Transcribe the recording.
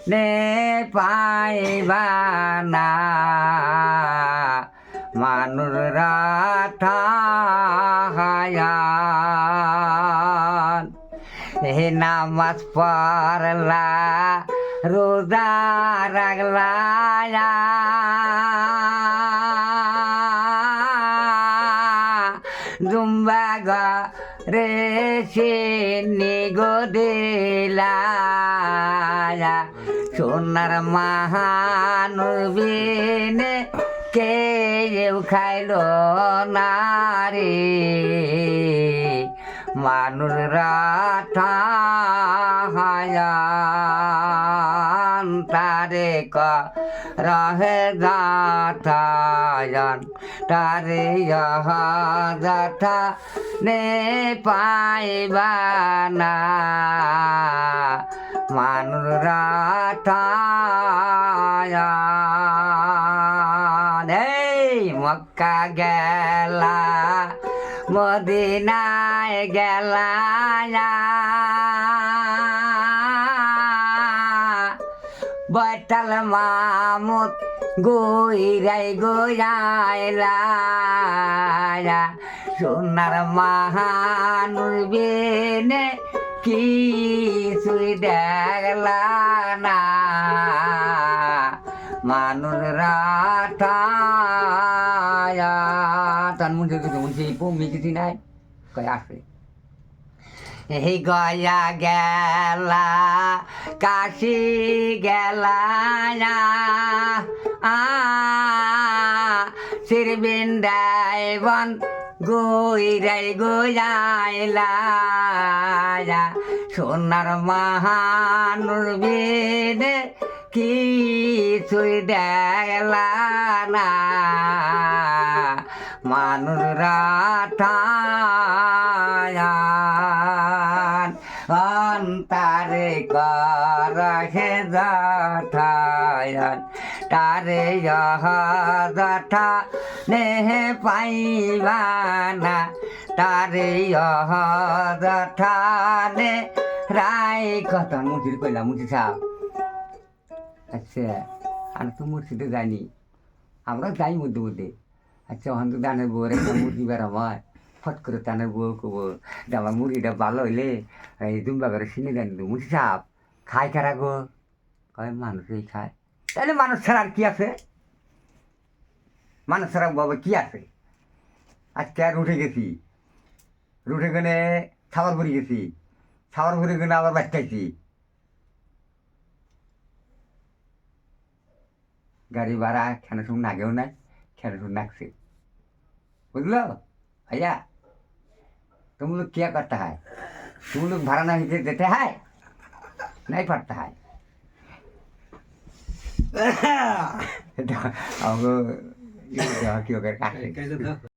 নে পাইবা না মানুষ রাঠায়ান হে নামাজ পড়লা রোজা রাখলা জুম্বা রে সে গো দিলা সোনার মহানবীনে কেউ খাইল না রে মানুষ রাঠায়ান তারে রহে যাঠায়ান তারে যাঠা নে পাইবা না মানুষ রাঠায়ান এই মক্কা গেলা মদিনায় গেলা বৈঠাল মামুদ গইরাই গইরাইলা সোনার মহানবীনে কিছুই দেখলা না মানুষ রাঠায়ান মুন্সি কিছু মুন্সি পমি কিছু নাই কয় আসে এই গয়া গেলা কাশি গেলা শিরবিন্দায় বন গইরাই গইরাইলা সোনার মহানবীনে কিছুই দেখলা না মানুষ রাঠায়ান অন্তারে করহে যাঠায়ান তারে যাঠা নেহ পাইবা না তারে যাঠা নে রাই কথা মুসির কইলা মুসি সাহেব আচ্ছা আমি তো মুর্শিদে যাইনি আমরা যাই মধ্যে মধ্যে আচ্ছা ওখান তো দানের বউর একটা মুরগি বেড়ামায় ফট করে টানের বউ কব আমার মুরগিটা ভালো হইলে এই দুম্বা করে চিনি দেন মুর্শিদ সাহেব খায় কারা গো কয় মানুষই খায় তাহলে মানুষ ছাড়া আর কি আছে মানুষ ছাড়া বাবা কি আছে আজকে আর উঠে গেছি রুটে গেলে খাবার ভরে গেছি খাবার ভরে গেলে আবার বাচ্চাইছি गाड़ी भाड़ा खाना सुन नागे ना खाना सुन नागसे बुझलो भैया तुम लोग क्या करता है तुम लोग भाड़ा नहीं देते हैं नहीं पड़ता है अब क्यों कर